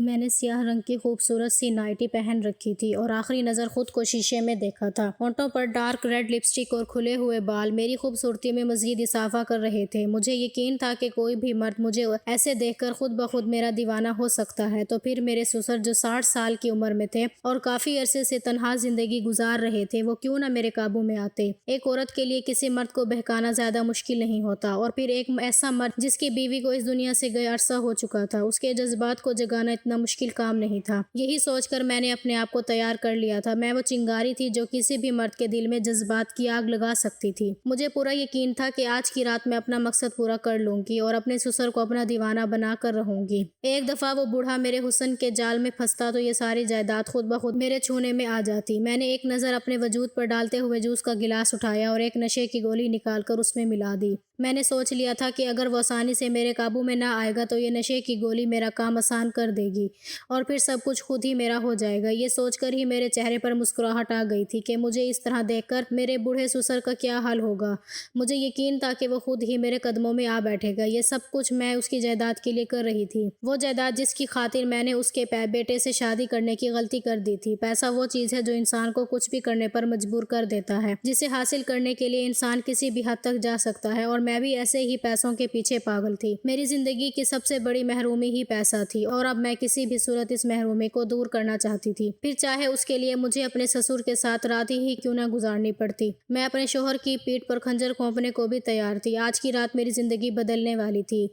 میں نے سیاہ رنگ کی خوبصورت سی نائٹی پہن رکھی تھی اور آخری نظر خود کو شیشے میں دیکھا تھا۔ ہونٹوں پر ڈارک ریڈ لپسٹک اور کھلے ہوئے بال میری خوبصورتی میں مزید اضافہ کر رہے تھے۔ مجھے یقین تھا کہ کوئی بھی مرد مجھے ایسے دیکھ کر خود بخود میرا دیوانہ ہو سکتا ہے، تو پھر میرے سسر جو 60 سال کی عمر میں تھے اور کافی عرصے سے تنہا زندگی گزار رہے تھے، وہ کیوں نہ میرے قابو میں آتے۔ ایک عورت کے لیے کسی مرد کو بہکانا زیادہ مشکل نہیں ہوتا، اور پھر ایک ایسا مرد جس کی بیوی کو اس دنیا سے گئے عرصہ ہو چکا تھا، اس کے جذبات کو جگانا اتنا مشکل کام نہیں تھا۔ یہی سوچ کر میں نے اپنے آپ کو تیار کر لیا تھا۔ میں وہ چنگاری تھی جو کسی بھی مرد کے دل میں جذبات کی آگ لگا سکتی تھی۔ مجھے پورا یقین تھا کہ آج کی رات میں اپنا مقصد پورا کر لوں گی اور اپنے سسر کو اپنا دیوانہ بنا کر رہوں گی۔ ایک دفعہ وہ بوڑھا میرے حسن کے جال میں پھنستا تو یہ ساری جائیداد خود بخود میرے چھونے میں آ جاتی۔ میں نے ایک نظر اپنے وجود پر ڈالتے ہوئے جوس کا گلاس اٹھایا اور ایک نشے کی گولی نکال کر اس میں ملا دی۔ میں نے سوچ لیا تھا کہ اگر وہ آسانی سے میرے قابو میں نہ آئے گا تو یہ نشے کی گولی میرا کام آسان کر دے گی اور پھر سب کچھ خود ہی میرا ہو جائے گا۔ یہ سوچ کر ہی میرے چہرے پر مسکراہٹ آ گئی تھی کہ مجھے اس طرح دیکھ کر میرے بوڑھے سسر کا کیا حال ہوگا۔ مجھے یقین تھا کہ وہ خود ہی میرے قدموں میں آ بیٹھے گا۔ یہ سب کچھ میں اس کی جائیداد کے لیے کر رہی تھی، وہ جائیداد جس کی خاطر میں نے اس کے بیٹے سے شادی کرنے کی غلطی کر دی تھی۔ پیسہ وہ چیز ہے جو انسان کو کچھ بھی کرنے پر مجبور کر دیتا ہے، جسے حاصل کرنے کے لیے انسان کسی بھی حد تک جا سکتا ہے، اور میں بھی ایسے ہی پیسوں کے پیچھے پاگل تھی۔ میری زندگی کی سب سے بڑی محرومی ہی پیسہ تھی، اور اب میں کسی بھی صورت اس محرومی کو دور کرنا چاہتی تھی، پھر چاہے اس کے لیے مجھے اپنے سسر کے ساتھ رات ہی کیوں نہ گزارنی پڑتی۔ میں اپنے شوہر کی پیٹھ پر خنجر گھونپنے کو بھی تیار تھی۔ آج کی رات میری زندگی بدلنے والی تھی،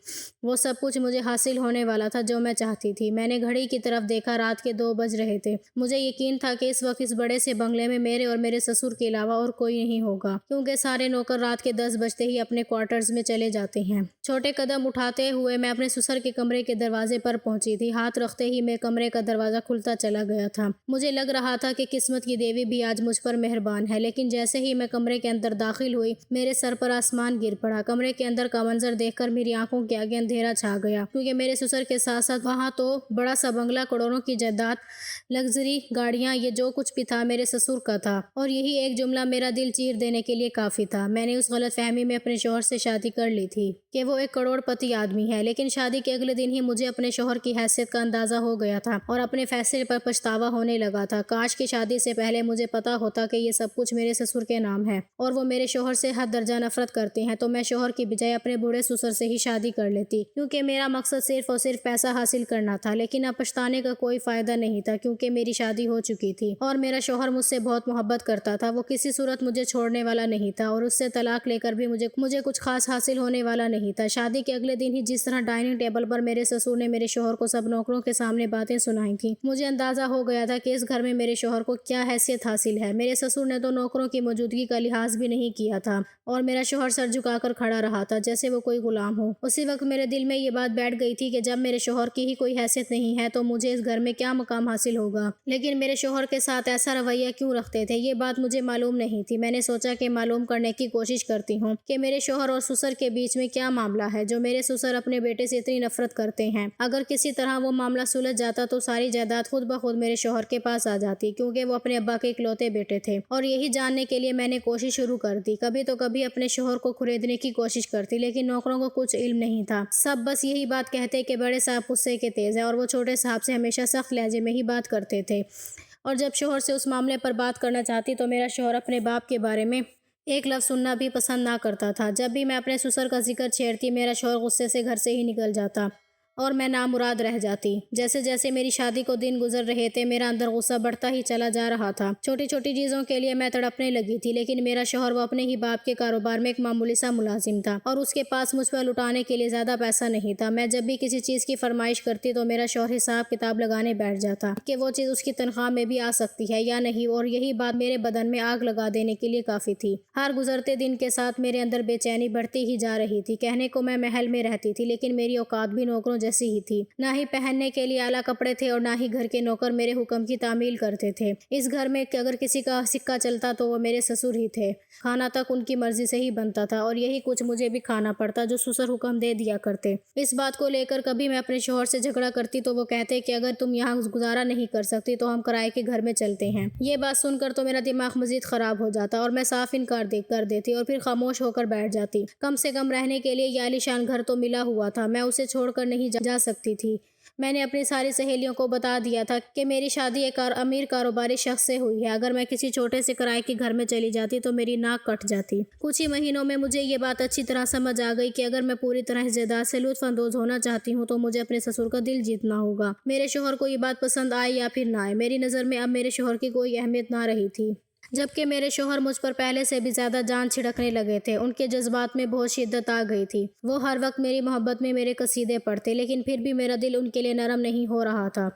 وہ سب کچھ مجھے حاصل ہونے والا تھا جو میں چاہتی تھی۔ میں نے گھڑی کی طرف دیکھا، رات کے 2 بج رہے تھے۔ مجھے یقین تھا کہ اس وقت اس بڑے سے بنگلے میں میرے اور میرے سسر کے علاوہ اور کوئی نہیں ہوگا، کیونکہ سارے نوکر رات کے 10 بجتے ہی اپنے کوارٹرز میں چلے جاتے ہیں۔ چھوٹے قدم اٹھاتے ہوئے میں اپنے سسر کے کمرے کے دروازے پر پہنچی تھی۔ ہاتھ رکھتے ہی میرے کمرے کا دروازہ کھلتا چلا گیا تھا۔ مجھے لگ رہا تھا کہ قسمت کی دیوی بھی آج مجھ پر مہربان ہے، لیکن جیسے ہی میں کمرے کے اندر داخل ہوئی، میرے سر پر آسمان گر پڑا۔ کمرے کے اندر کا منظر دیکھ کر میری آنکھوں کے آگے اندھیرا چھا گیا، کیونکہ میرے سسر کے ساتھ ساتھ وہاں تو بڑا سا بنگلہ، کروڑوں کی جائیداد، لگژری گاڑیاں، یہ جو کچھ بھی تھا میرے سسر کا تھا، اور یہی ایک جملہ میرا دل چیر دینے کے لیے کافی تھا۔ میں نے اس غلط فہمی میں اپنے شوہر سے شادی کر لی تھی کہ وہ ایک کروڑ پتی آدمی ہے، لیکن شادی کے اگلے دن ہی مجھے اپنے شوہر کی حیثیت کا اندازہ ہو گیا تھا اور اپنے فیصلے پر پچھتاوا ہونے لگا تھا۔ کاش کہ شادی سے پہلے مجھے پتا ہوتا کہ یہ سب کچھ میرے سسر کے نام ہے اور وہ میرے شوہر سے حد درجہ نفرت کرتے ہیں، تو میں شوہر کی بجائے اپنے بوڑھے سسر سے ہی شادی کر لیتی، کیونکہ میرا مقصد صرف اور صرف پیسہ حاصل کرنا تھا۔ لیکن اب پچھتانے کا کوئی فائدہ نہیں تھا، کیونکہ میری شادی ہو چکی تھی اور میرا شوہر مجھ سے بہت محبت کرتا تھا۔ وہ کسی صورت مجھے چھوڑنے والا نہیں تھا، اور اس سے طلاق لے کر بھی مجھے کچھ خاص حاصل ہونے والا نہیں تھا۔ شادی کے اگلے دن ہی جس طرح ڈائننگ ٹیبل پر میرے سسر نے میرے شوہر کو سب نوکروں کے سامنے باتیں سنائی تھیں، مجھے اندازہ ہو گیا تھا کہ اس گھر میں میرے شوہر کو کیا حیثیت حاصل ہے۔ میرے سسر نے تو نوکروں کی موجودگی کا لحاظ بھی نہیں کیا تھا، اور میرا شوہر سر جھکا کر کھڑا رہا تھا جیسے وہ کوئی غلام ہو۔ اسی وقت میرے دل میں یہ بات بیٹھ گئی تھی کہ جب میرے شوہر کی ہی کوئی حیثیت نہیں ہے تو مجھے اس گھر میں کیا مقام حاصل ہوگا۔ لیکن میرے شوہر کے ساتھ ایسا رویہ کیوں رکھتے تھے، یہ بات مجھے معلوم نہیں تھی۔ میں نے سوچا کہ معلوم کرنے کی کوشش کرتی ہوں کہ میرے شوہر اور سسر کے بیچ میں کیا معاملہ ہے جو میرے سسر اپنے بیٹے سے اتنی نفرت کرتے ہیں۔ اگر کسی طرح وہ معاملہ سلجھ جاتا تو ساری جائیداد خود بخود میرے شوہر کے پاس آ جاتی، کیونکہ وہ اپنے ابا کے اکلوتے بیٹے تھے۔ اور یہی جاننے کے لیے میں نے کوشش شروع کر دی۔ کبھی تو کبھی اپنے شوہر کو خریدنے کی کوشش کرتی، لیکن نوکروں کو کچھ علم نہیں تھا۔ سب بس یہی بات کہتے کہ بڑے صاحب غصے کے تیز ہیں، اور وہ چھوٹے صاحب سے ہمیشہ سخت لہجے میں ہی بات کرتے تھے، اور جب شوہر سے اس معاملے پر بات کرنا چاہتی تو میرا شوہر اپنے باپ کے بارے میں ایک لفظ سننا بھی پسند نہ کرتا تھا۔ جب بھی میں اپنے سسر کا ذکر چھیڑتی، میرا شوہر غصے سے گھر سے ہی نکل جاتا اور میں نامراد رہ جاتی۔ جیسے جیسے میری شادی کو دن گزر رہے تھے، میرا اندر غصہ بڑھتا ہی چلا جا رہا تھا۔ چھوٹی چھوٹی چیزوں کے لیے میں تڑپنے لگی تھی، لیکن میرا شوہر، وہ اپنے ہی باپ کے کاروبار میں ایک معمولی سا ملازم تھا، اور اس کے پاس مجھ پر لٹانے کے لیے زیادہ پیسہ نہیں تھا۔ میں جب بھی کسی چیز کی فرمائش کرتی تو میرا شوہر حساب کتاب لگانے بیٹھ جاتا کہ وہ چیز اس کی تنخواہ میں بھی آ سکتی ہے یا نہیں، اور یہی بات میرے بدن میں آگ لگا دینے کے لیے کافی تھی۔ ہر گزرتے دن کے ساتھ میرے اندر بے چینی بڑھتی ہی جا رہی تھی۔ کہنے کو میں محل میں رہتی تھی، لیکن میری اوقات بھی نوکروں جیسی ہی تھی۔ نہ ہی پہننے کے لیے اعلیٰ کپڑے تھے، اور نہ ہی گھر کے نوکر میرے حکم کی تعمیل کرتے تھے۔ اس گھر میں اگر کسی کا سکہ چلتا تو وہ میرے سسر ہی تھے۔ کھانا تک ان کی مرضی سے ہی بنتا تھا، اور یہی کچھ مجھے بھی کھانا پڑتا جو سسر حکم دے دیا کرتے۔ اس بات کو لے کر کبھی میں اپنے شوہر سے جھگڑا کرتی تو وہ کہتے کہ اگر تم یہاں گزارا نہیں کر سکتی تو ہم کرائے کے گھر میں چلتے ہیں۔ یہ بات سن کر تو میرا دماغ مزید خراب ہو جاتا، اور میں صاف انکار کر دیتی اور پھر خاموش ہو کر بیٹھ جاتی۔ کم سے کم رہنے کے لیے یہ عالیشان گھر تو ملا ہوا تھا، میں اسے چھوڑ کر نہیں جا سکتی تھی۔ میں نے اپنی ساری سہیلیوں کو بتا دیا تھا کہ میری شادی ایک امیر کاروباری شخص سے ہوئی ہے۔ اگر میں کسی چھوٹے سے کرائے کے گھر میں چلی جاتی تو میری ناک کٹ جاتی۔ کچھ ہی مہینوں میں مجھے یہ بات اچھی طرح سمجھ آ گئی کہ اگر میں پوری طرح اس جائیداد سے لطف اندوز ہونا چاہتی ہوں تو مجھے اپنے سسر کا دل جیتنا ہوگا۔ میرے شوہر کو یہ بات پسند آئے یا پھر نہ آئے، میری نظر میں اب میرے شوہر کی کوئی اہمیت نہ رہی تھی۔ جبکہ میرے شوہر مجھ پر پہلے سے بھی زیادہ جان چھڑکنے لگے تھے، ان کے جذبات میں بہت شدت آ گئی تھی۔ وہ ہر وقت میری محبت میں میرے قصیدے پڑھتے، لیکن پھر بھی میرا دل ان کے لیے نرم نہیں ہو رہا تھا۔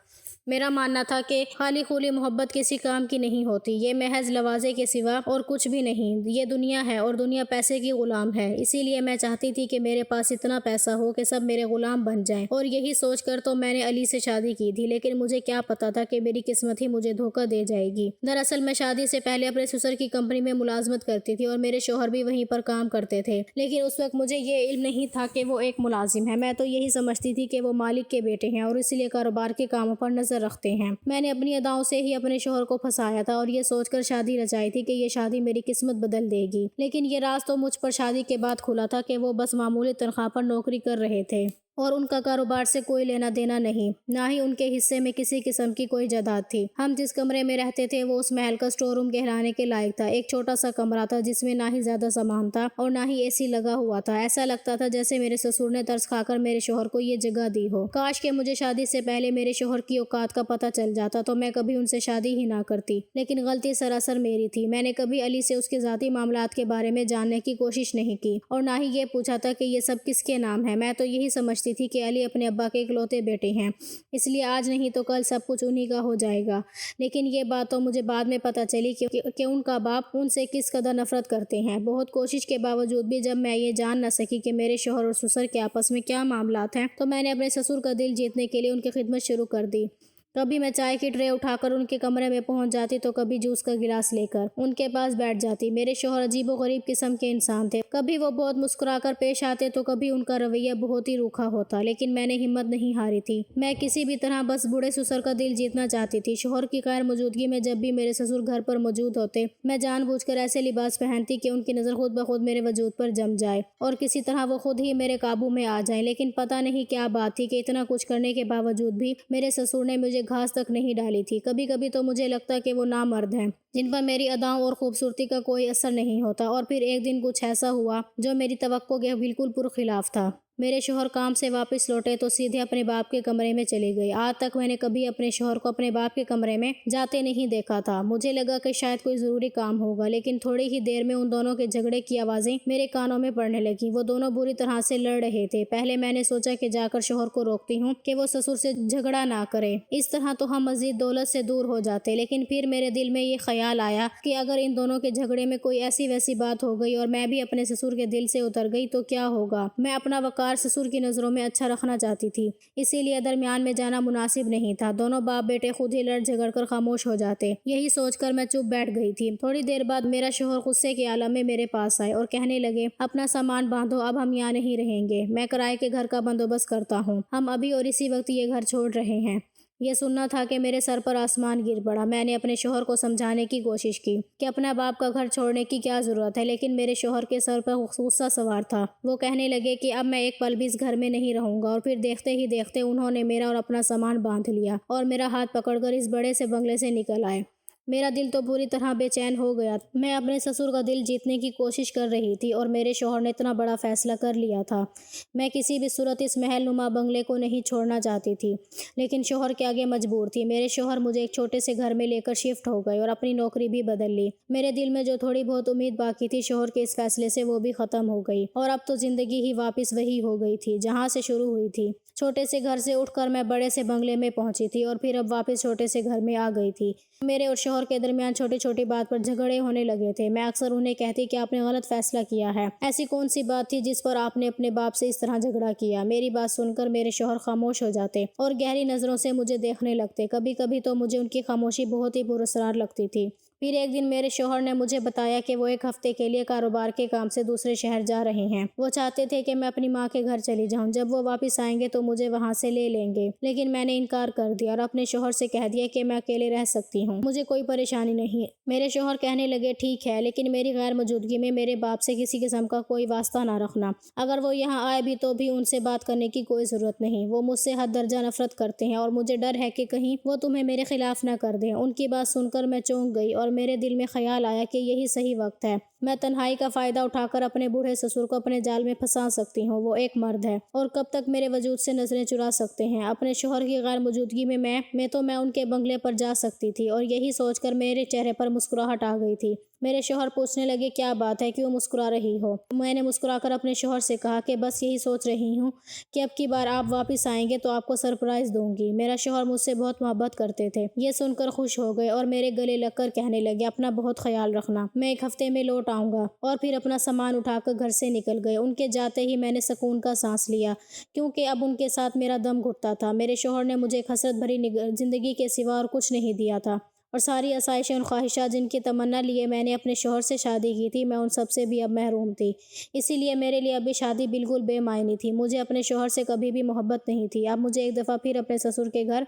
میرا ماننا تھا کہ خالی خولی محبت کسی کام کی نہیں ہوتی، یہ محض لوازے کے سوا اور کچھ بھی نہیں۔ یہ دنیا ہے اور دنیا پیسے کی غلام ہے، اسی لیے میں چاہتی تھی کہ میرے پاس اتنا پیسہ ہو کہ سب میرے غلام بن جائیں، اور یہی سوچ کر تو میں نے علی سے شادی کی تھی، لیکن مجھے کیا پتا تھا کہ میری قسمت ہی مجھے دھوکہ دے جائے گی۔ دراصل میں شادی سے پہلے اپنے سسر کی کمپنی میں ملازمت کرتی تھی اور میرے شوہر بھی وہیں پر کام کرتے تھے، لیکن اس وقت مجھے یہ علم نہیں تھا کہ وہ ایک ملازم ہے۔ میں تو یہی سمجھتی تھی کہ وہ مالک کے بیٹے ہیں اور اس لیے کاروبار کے کاموں پر نظر رکھتے ہیں۔ میں نے اپنی اداؤں سے ہی اپنے شوہر کو پھنسایا تھا اور یہ سوچ کر شادی رچائی تھی کہ یہ شادی میری قسمت بدل دے گی، لیکن یہ راز تو مجھ پر شادی کے بعد کھلا تھا کہ وہ بس معمولی تنخواہ پر نوکری کر رہے تھے اور ان کا کاروبار سے کوئی لینا دینا نہیں، نہ ہی ان کے حصے میں کسی قسم کی کوئی جائیداد تھی۔ ہم جس کمرے میں رہتے تھے وہ اس محل کا اسٹور روم کہلانے کے لائق تھا۔ ایک چھوٹا سا کمرہ تھا جس میں نہ ہی زیادہ سامان تھا اور نہ ہی اے سی لگا ہوا تھا۔ ایسا لگتا تھا جیسے میرے سسر نے ترس کھا کر میرے شوہر کو یہ جگہ دی ہو۔ کاش کہ مجھے شادی سے پہلے میرے شوہر کی اوقات کا پتہ چل جاتا تو میں کبھی ان سے شادی ہی نہ کرتی، لیکن غلطی سراسر میری تھی۔ میں نے کبھی علی سے اس کے ذاتی معاملات کے بارے میں جاننے کی کوشش نہیں کی اور نہ ہی یہ پوچھا تھا کہ یہ سب کس کے نام ہے۔ میں تو یہی سمجھتی تھی کہ علی اپنے ابا کے اکلوتے بیٹے ہیں، اس لیے آج نہیں تو کل سب کچھ انہی کا ہو جائے گا، لیکن یہ بات تو مجھے بعد میں پتہ چلی کہ ان کا باپ ان سے کس قدر نفرت کرتے ہیں۔ بہت کوشش کے باوجود بھی جب میں یہ جان نہ سکی کہ میرے شوہر اور سسر کے آپس میں کیا معاملات ہیں تو میں نے اپنے سسر کا دل جیتنے کے لیے ان کی خدمت شروع کر دی۔ کبھی میں چائے کی ٹرے اٹھا کر ان کے کمرے میں پہنچ جاتی تو کبھی جوس کا گلاس لے کر ان کے پاس بیٹھ جاتی۔ میرے شوہر عجیب و غریب قسم کے انسان تھے، کبھی وہ بہت مسکرا کر پیش آتے تو کبھی ان کا رویہ بہت ہی روکھا ہوتا، لیکن میں نے ہمت نہیں ہاری تھی۔ میں کسی بھی طرح بس بوڑھے سسر کا دل جیتنا چاہتی تھی۔ شوہر کی غیر موجودگی میں جب بھی میرے سسر گھر پر موجود ہوتے میں جان بوجھ کر ایسے لباس پہنتی کہ ان کی نظر خود بخود میرے وجود پر جم جائے اور کسی طرح وہ خود ہی میرے قابو میں آ جائیں، لیکن پتہ نہیں کیا بات تھی کہ اتنا کچھ کرنے کے باوجود بھی میرے سسر نے مجھے گھاس تک نہیں ڈالی تھی۔ کبھی کبھی تو مجھے لگتا کہ وہ نامرد ہیں جن پر میری اداؤں اور خوبصورتی کا کوئی اثر نہیں ہوتا، اور پھر ایک دن کچھ ایسا ہوا جو میری توقع کے بالکل پرخلاف تھا۔ میرے شوہر کام سے واپس لوٹے تو سیدھے اپنے باپ کے کمرے میں چلے گئے۔ آج تک میں نے کبھی اپنے شوہر کو اپنے باپ کے کمرے میں جاتے نہیں دیکھا تھا۔ مجھے لگا کہ شاید کوئی ضروری کام ہوگا، لیکن تھوڑی ہی دیر میں ان دونوں کے جھگڑے کی آوازیں میرے کانوں میں پڑنے لگیں۔ وہ دونوں بری طرح سے لڑ رہے تھے۔ پہلے میں نے سوچا کہ جا کر شوہر کو روکتی ہوں کہ وہ سسر سے جھگڑا نہ کرے، اس طرح تو ہم مزید دولت سے دور ہو جاتے، لیکن پھر میرے دل میں یہ خیال آیا کہ اگر ان دونوں کے جھگڑے میں کوئی ایسی ویسی بات ہو گئی اور میں بھی اپنے سسر کے دل سے اتر گئی تو کیا ہوگا۔ میں اپنا وقار سسر کی نظروں میں اچھا رکھنا چاہتی تھی، اسی لیے درمیان میں جانا مناسب نہیں تھا۔ دونوں باپ بیٹے خود ہی لڑ جھگڑ کر خاموش ہو جاتے، یہی سوچ کر میں چپ بیٹھ گئی تھی۔ تھوڑی دیر بعد میرا شوہر غصے کے عالم میں میرے پاس آئے اور کہنے لگے، اپنا سامان باندھو، اب ہم یہاں نہیں رہیں گے، میں کرائے کے گھر کا بندوبست کرتا ہوں، ہم ابھی اور اسی وقت یہ گھر چھوڑ رہے ہیں۔ یہ سننا تھا کہ میرے سر پر آسمان گر پڑا۔ میں نے اپنے شوہر کو سمجھانے کی کوشش کی کہ اپنا باپ کا گھر چھوڑنے کی کیا ضرورت ہے، لیکن میرے شوہر کے سر پر غصہ سوار تھا۔ وہ کہنے لگے کہ اب میں ایک پل بھی اس گھر میں نہیں رہوں گا، اور پھر دیکھتے ہی دیکھتے انہوں نے میرا اور اپنا سامان باندھ لیا اور میرا ہاتھ پکڑ کر اس بڑے سے بنگلے سے نکل آئے۔ میرا دل تو پوری طرح بے چین ہو گیا۔ میں اپنے سسر کا دل جیتنے کی کوشش کر رہی تھی اور میرے شوہر نے اتنا بڑا فیصلہ کر لیا تھا۔ میں کسی بھی صورت اس محل نما بنگلے کو نہیں چھوڑنا چاہتی تھی، لیکن شوہر کے آگے مجبور تھی۔ میرے شوہر مجھے ایک چھوٹے سے گھر میں لے کر شفٹ ہو گئے اور اپنی نوکری بھی بدل لی۔ میرے دل میں جو تھوڑی بہت امید باقی تھی شوہر کے اس فیصلے سے، وہ بھی ختم ہو گئی، اور اب تو زندگی ہی واپس وہی ہو گئی تھی جہاں سے شروع ہوئی تھی۔ چھوٹے سے گھر سے اٹھ کر میں بڑے سے بنگلے میں پہنچی تھی اور پھر اب واپس چھوٹے سے گھر میں آ گئی تھی۔ میرے اور شوہر کے درمیان چھوٹی چھوٹی بات پر جھگڑے ہونے لگے تھے۔ میں اکثر انہیں کہتی کہ آپ نے غلط فیصلہ کیا ہے، ایسی کون سی بات تھی جس پر آپ نے اپنے باپ سے اس طرح جھگڑا کیا۔ میری بات سن کر میرے شوہر خاموش ہو جاتے اور گہری نظروں سے مجھے دیکھنے لگتے۔ کبھی کبھی تو مجھے ان کی خاموشی بہت ہی پراسرار لگتی تھی۔ پھر ایک دن میرے شوہر نے مجھے بتایا کہ وہ ایک ہفتے کے لیے کاروبار کے کام سے دوسرے شہر جا رہے ہیں۔ وہ چاہتے تھے کہ میں اپنی ماں کے گھر چلی جاؤں، جب وہ واپس آئیں گے تو مجھے وہاں سے لے لیں گے، لیکن میں نے انکار کر دیا اور اپنے شوہر سے کہہ دیا کہ میں اکیلے رہ سکتی ہوں، مجھے کوئی پریشانی نہیں۔ میرے شوہر کہنے لگے ٹھیک ہے، لیکن میری غیر موجودگی میں میرے باپ سے کسی قسم کا کوئی واسطہ نہ رکھنا۔ اگر وہ یہاں آئے بھی تو بھی ان سے بات کرنے کی کوئی ضرورت نہیں، وہ مجھ سے حد درجہ نفرت کرتے ہیں اور مجھے ڈر ہے کہ کہیں وہ تمہیں میرے خلاف نہ کر دیں۔ ان کی بات سن کر میں چونک گئی اور میرے دل میں خیال آیا کہ یہی صحیح وقت ہے، میں تنہائی کا فائدہ اٹھا کر اپنے بوڑھے سسر کو اپنے جال میں پھنسا سکتی ہوں۔ وہ ایک مرد ہے اور کب تک میرے وجود سے نظریں چرا سکتے ہیں۔ اپنے شوہر کی غیر موجودگی میں میں ان کے بنگلے پر جا سکتی تھی، اور یہی سوچ کر میرے چہرے پر مسکراہٹ آ گئی تھی۔ میرے شوہر پوچھنے لگے کیا بات ہے، کیوں مسکرا رہی ہو؟ میں نے مسکرا کر اپنے شوہر سے کہا کہ بس یہی سوچ رہی ہوں کہ اب کی بار آپ واپس آئیں گے تو آپ کو سرپرائز دوں گی۔ میرا شوہر مجھ سے بہت محبت کرتے تھے، یہ سن کر خوش ہو گئے اور میرے گلے لگ کر کہنے لگے اپنا بہت خیال رکھنا، میں ایک ہفتے میں لوٹ آؤں گا۔ اور پھر اپنا سامان اٹھا کر گھر سے نکل گئے۔ ان کے جاتے ہی میں نے سکون کا سانس لیا، کیونکہ اب ان کے ساتھ میرا دم گھٹتا تھا۔ میرے شوہر نے مجھے ایک حسرت بھری زندگی کے سوا اور کچھ نہیں دیا تھا، اور ساری آسائشیں اور خواہشات جن کی تمنا لیے میں نے اپنے شوہر سے شادی کی تھی، میں ان سب سے بھی اب محروم تھی۔ اسی لیے میرے لیے ابھی شادی بالکل بے معنی تھی۔ مجھے اپنے شوہر سے کبھی بھی محبت نہیں تھی۔ اب مجھے ایک دفعہ پھر اپنے سسر کے گھر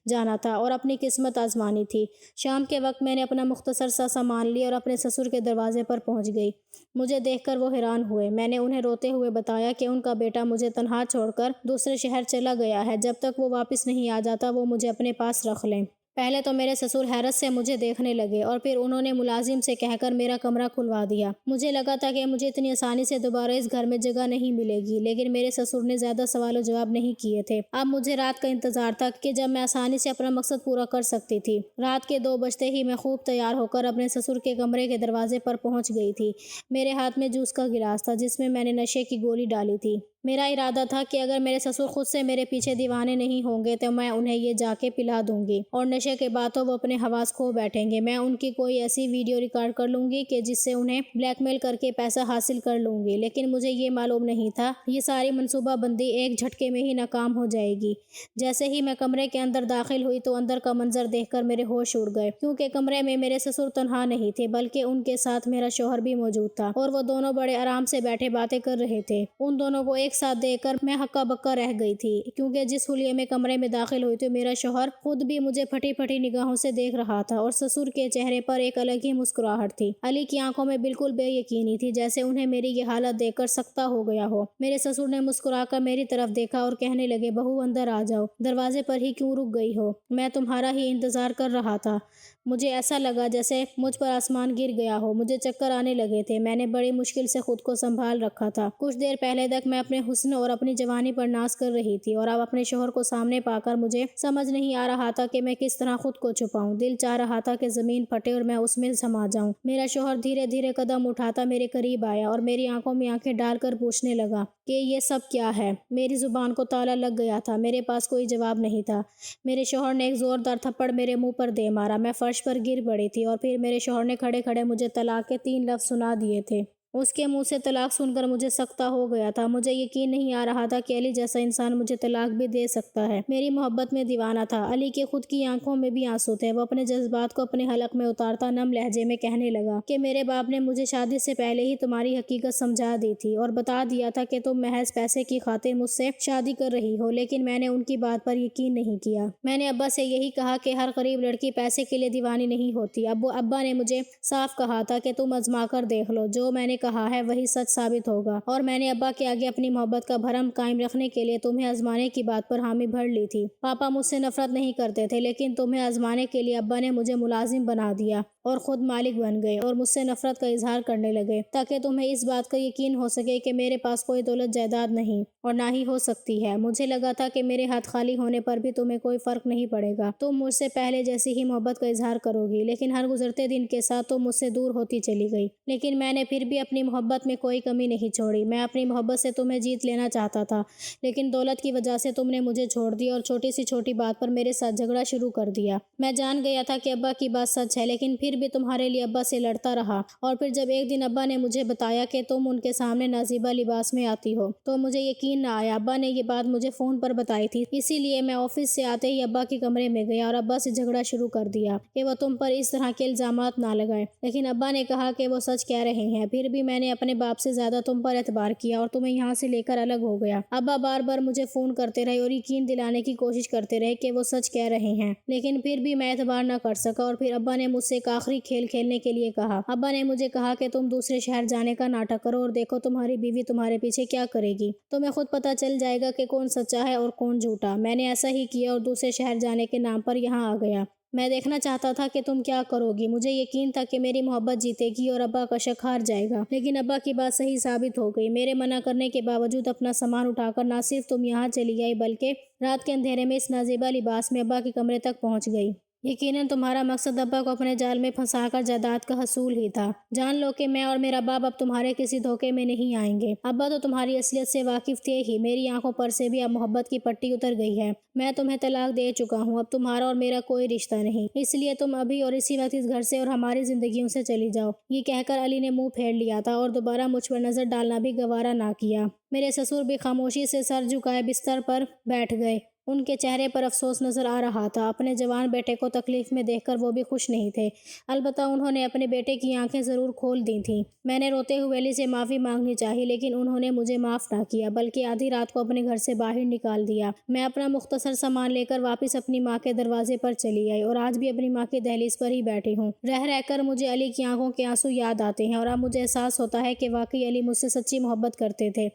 جانا تھا اور اپنی قسمت آزمانی تھی۔ شام کے وقت میں نے اپنا مختصر سا سامان لیا اور اپنے سسر کے دروازے پر پہنچ گئی۔ مجھے دیکھ کر وہ حیران ہوئے۔ میں نے انہیں روتے ہوئے بتایا کہ ان کا بیٹا مجھے تنہا چھوڑ کر دوسرے شہر چلا گیا ہے، جب تک وہ واپس نہیں آ جاتا وہ مجھے اپنے پاس رکھ لیں۔ پہلے تو میرے سسر حیرت سے مجھے دیکھنے لگے اور پھر انہوں نے ملازم سے کہہ کر میرا کمرہ کھلوا دیا۔ مجھے لگا تھا کہ مجھے اتنی آسانی سے دوبارہ اس گھر میں جگہ نہیں ملے گی، لیکن میرے سسر نے زیادہ سوال و جواب نہیں کیے تھے۔ اب مجھے رات کا انتظار تھا کہ جب میں آسانی سے اپنا مقصد پورا کر سکتی تھی۔ رات کے 2 بجتے ہی میں خوب تیار ہو کر اپنے سسر کے کمرے کے دروازے پر پہنچ گئی تھی۔ میرے ہاتھ میں جوس کا گلاس تھا جس میں میں نے نشے کی گولی ڈالی تھی۔ میرا ارادہ تھا کہ اگر میرے سسر خود سے میرے پیچھے دیوانے نہیں ہوں گے تو میں انہیں یہ جا کے پلا دوں گی، اور نشے کے بعد تو وہ اپنے حواس کھو بیٹھیں گے۔ میں ان کی کوئی ایسی ویڈیو ریکارڈ کر لوں گی کہ جس سے انہیں بلیک میل کر کے پیسہ حاصل کر لوں گی، لیکن مجھے یہ معلوم نہیں تھا یہ ساری منصوبہ بندی ایک جھٹکے میں ہی ناکام ہو جائے گی۔ جیسے ہی میں کمرے کے اندر داخل ہوئی تو اندر کا منظر دیکھ کر میرے ہوش اڑ گئے، کیونکہ کمرے میں میرے سسر تنہا نہیں تھے بلکہ ان کے ساتھ میرا شوہر بھی موجود تھا، اور وہ دونوں بڑے آرام سے بیٹھے باتیں کر رہے تھے۔ ان دونوں کو ایک ساتھ دیکھ کر میں ہکا بکا رہ گئی تھی، کیونکہ جس حلیے میں کمرے میں داخل ہوئی تو میرا شوہر خود بھی مجھے پھٹی پھٹی نگاہوں سے دیکھ رہا تھا، اور سسر کے چہرے پر ایک الگ ہی مسکراہٹ تھی۔ علی کی آنکھوں میں بالکل بے یقینی تھی، جیسے انہیں میری یہ حالت دیکھ کر سکتہ ہو گیا ہو۔ میرے سسر نے مسکرا کر میری طرف دیکھا اور کہنے لگے بہو اندر آ جاؤ، دروازے پر ہی کیوں رک گئی ہو؟ میں تمہارا ہی انتظار کر رہا تھا۔ مجھے ایسا لگا جیسے مجھ پر آسمان گر گیا ہو، مجھے چکر آنے لگے تھے۔ میں نے بڑی مشکل سے خود کو سنبھال رکھا تھا۔ کچھ دیر پہلے تک میں اپنے حسن اور اپنی جوانی پر ناز کر رہی تھی، اور اب اپنے شوہر کو سامنے پا کر مجھے سمجھ نہیں آ رہا تھا کہ میں کس طرح خود کو چھپاؤں۔ دل چاہ رہا تھا کہ زمین پھٹے اور میں اس میں سما جاؤں۔ میرا شوہر دھیرے دھیرے قدم اٹھاتا میرے قریب آیا اور میری آنکھوں میں آنکھیں ڈال کر پوچھنے لگا کہ یہ سب کیا ہے؟ میری زبان کو تالا لگ گیا تھا، میرے پاس کوئی جواب نہیں تھا۔ میرے شوہر نے ایک زوردار تھپڑ میرے منہ پر دے مارا، میں فرش پر گر پڑی تھی، اور پھر میرے شوہر نے کھڑے کھڑے مجھے طلاق کے 3 لفظ سنا دیے تھے۔ اس کے منہ سے طلاق سن کر مجھے سکتہ ہو گیا تھا۔ مجھے یقین نہیں آ رہا تھا کہ علی جیسا انسان مجھے طلاق بھی دے سکتا ہے۔ میری محبت میں دیوانہ تھا۔ علی کی خود کی آنکھوں میں بھی آنسو تھے۔ وہ اپنے جذبات کو اپنے حلق میں اتارتا نم لہجے میں کہنے لگا کہ میرے باپ نے مجھے شادی سے پہلے ہی تمہاری حقیقت سمجھا دی تھی اور بتا دیا تھا کہ تم محض پیسے کی خاطر مجھ سے شادی کر رہی ہو، لیکن میں نے ان کی بات پر یقین نہیں کیا۔ میں نے ابا سے یہی کہا کہ ہر غریب لڑکی پیسے کے لیے دیوانی نہیں ہوتی۔ ابا نے مجھے صاف کہا تھا کہ تم آزما کر دیکھ لو، جو میں نے کہا ہے وہی سچ ثابت ہوگا، اور میں نے ابا کے آگے اپنی محبت کا بھرم قائم رکھنے کے لیے تمہیں آزمانے کی بات پر حامی بھر لی تھی۔ پاپا مجھ سے نفرت نہیں کرتے تھے، لیکن تمہیں آزمانے کے لیے ابا نے مجھے ملازم بنا دیا اور خود مالک بن گئے اور مجھ سے نفرت کا اظہار کرنے لگے، تاکہ تمہیں اس بات کا یقین ہو سکے کہ میرے پاس کوئی دولت جائیداد نہیں اور نہ ہی ہو سکتی ہے۔ مجھے لگا تھا کہ میرے ہاتھ خالی ہونے پر بھی تمہیں کوئی فرق نہیں پڑے گا، تم مجھ سے پہلے جیسی ہی محبت کا اظہار کرو گی، لیکن ہر گزرتے دن کے ساتھ تم مجھ سے دور ہوتی چلی گئی۔ لیکن میں نے پھر بھی اپنی محبت میں کوئی کمی نہیں چھوڑی۔ میں اپنی محبت سے تمہیں جیت لینا چاہتا تھا، لیکن دولت کی وجہ سے تم نے مجھے چھوڑ دیا اور چھوٹی سی چھوٹی بات پر میرے ساتھ جھگڑا شروع کر دیا۔ میں جان گیا تھا کہ ابا کی بات سچ ہے، لیکن پھر پھر بھی تمہارے لیے ابا سے لڑتا رہا، اور پھر جب ایک دن ابا نے مجھے بتایا کہ تم ان کے سامنے نازیبا لباس میں آتی ہو تو مجھے یقین نہ آیا۔ ابا نے یہ بات مجھے فون پر بتائی تھی، اسی لیے میں آفس سے آتے ہی ابا کے کمرے میں گیا اور ابا سے جھگڑا شروع کر دیا کہ وہ تم پر اس طرح کے الزامات نہ لگائے، لیکن ابا نے کہا کہ وہ سچ کہہ رہے ہیں۔ پھر بھی میں نے اپنے باپ سے زیادہ تم پر اعتبار کیا اور تمہیں یہاں سے لے کر الگ ہو گیا۔ ابا بار بار مجھے فون کرتے رہے اور یقین دلانے کی کوشش کرتے رہے کہ وہ سچ کہہ رہے ہیں، لیکن پھر بھی میں اعتبار نہ کر سکا، اور پھر ابا نے مجھ سے ایک آخری کھیل کھیلنے کے لیے کہا۔ ابا نے مجھے کہا کہ تم دوسرے شہر جانے کا ناٹک کرو اور دیکھو تمہاری بیوی تمہارے پیچھے کیا کرے گی، تمہیں خود پتہ چل جائے گا کہ کون سچا ہے اور کون جھوٹا۔ میں نے ایسا ہی کیا اور دوسرے شہر جانے کے نام پر یہاں آ گیا۔ میں دیکھنا چاہتا تھا کہ تم کیا کرو گی۔ مجھے یقین تھا کہ میری محبت جیتے گی اور ابا کا شک ہار جائے گا، لیکن ابا کی بات صحیح ثابت ہو گئی۔ میرے منع کرنے کے باوجود اپنا سامان اٹھا کر نہ صرف تم یہاں چلی آئی بلکہ رات کے اندھیرے میں اس نازیبا لباس میں ابا کے کمرے تک پہنچ گئی۔ یقیناً تمہارا مقصد ابا کو اپنے جال میں پھنسا کر جائیداد کا حصول ہی تھا۔ جان لو کہ میں اور میرا باپ اب تمہارے کسی دھوکے میں نہیں آئیں گے۔ ابا تو تمہاری اصلیت سے واقف تھے ہی، میری آنکھوں پر سے بھی اب محبت کی پٹی اتر گئی ہے۔ میں تمہیں طلاق دے چکا ہوں، اب تمہارا اور میرا کوئی رشتہ نہیں، اس لیے تم ابھی اور اسی وقت اس گھر سے اور ہماری زندگیوں سے چلی جاؤ۔ یہ کہہ کر علی نے منہ پھیر لیا تھا اور دوبارہ مجھ پر نظر ڈالنا بھی گوارا نہ کیا۔ میرے سسر بھی خاموشی سے سر جھکائے بستر پر بیٹھ گئے۔ ان کے چہرے پر افسوس نظر آ رہا تھا۔ اپنے جوان بیٹے کو تکلیف میں دیکھ کر وہ بھی خوش نہیں تھے، البتہ انہوں نے اپنے بیٹے کی آنکھیں ضرور کھول دی تھیں۔ میں نے روتے ہوئے علی سے معافی مانگنی چاہی، لیکن انہوں نے مجھے معاف نہ کیا بلکہ آدھی رات کو اپنے گھر سے باہر نکال دیا۔ میں اپنا مختصر سامان لے کر واپس اپنی ماں کے دروازے پر چلی آئی اور آج بھی اپنی ماں کی دہلیز پر ہی بیٹھی ہوں۔ رہ کر مجھے علی کی آنکھوں کے آنسو یاد آتے ہیں اور اب مجھے احساس ہوتا ہے کہ واقعی علی مجھ سے سچی محبت کرتے تھے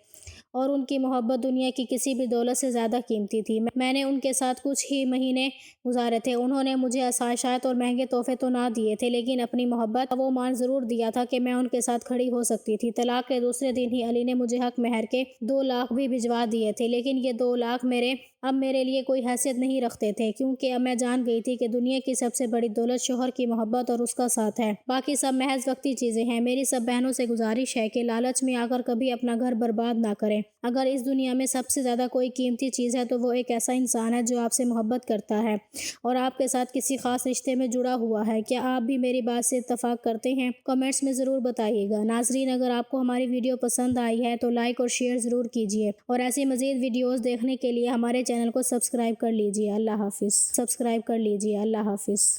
اور ان کی محبت دنیا کی کسی بھی دولت سے زیادہ قیمتی تھی۔ میں نے ان کے ساتھ کچھ ہی مہینے گزارے تھے۔ انہوں نے مجھے آسائشات اور مہنگے تحفے تو نہ دیے تھے، لیکن اپنی محبت کا وہ مان ضرور دیا تھا کہ میں ان کے ساتھ کھڑی ہو سکتی تھی۔ طلاق کے دوسرے دن ہی علی نے مجھے حق مہر کے 2 لاکھ بھی بھجوا دیے تھے، لیکن یہ 2 لاکھ اب میرے لیے کوئی حیثیت نہیں رکھتے تھے، کیونکہ اب میں جان گئی تھی کہ دنیا کی سب سے بڑی دولت شوہر کی محبت اور اس کا ساتھ ہے، باقی سب محض وقتی چیزیں ہیں۔ میری سب بہنوں سے گزارش ہے کہ لالچ میں آ کر کبھی اپنا گھر برباد نہ کریں۔ اگر اس دنیا میں سب سے زیادہ کوئی قیمتی چیز ہے تو وہ ایک ایسا انسان ہے جو آپ سے محبت کرتا ہے اور آپ کے ساتھ کسی خاص رشتے میں جڑا ہوا ہے۔ کیا آپ بھی میری بات سے اتفاق کرتے ہیں؟ کمنٹس میں ضرور بتائیے گا۔ ناظرین، اگر آپ کو ہماری ویڈیو پسند آئی ہے تو لائک اور شیئر ضرور کیجیے اور ایسی مزید ویڈیوز دیکھنے کے لیے ہمارے چینل کو سبسکرائب کر لیجیے۔ اللہ حافظ۔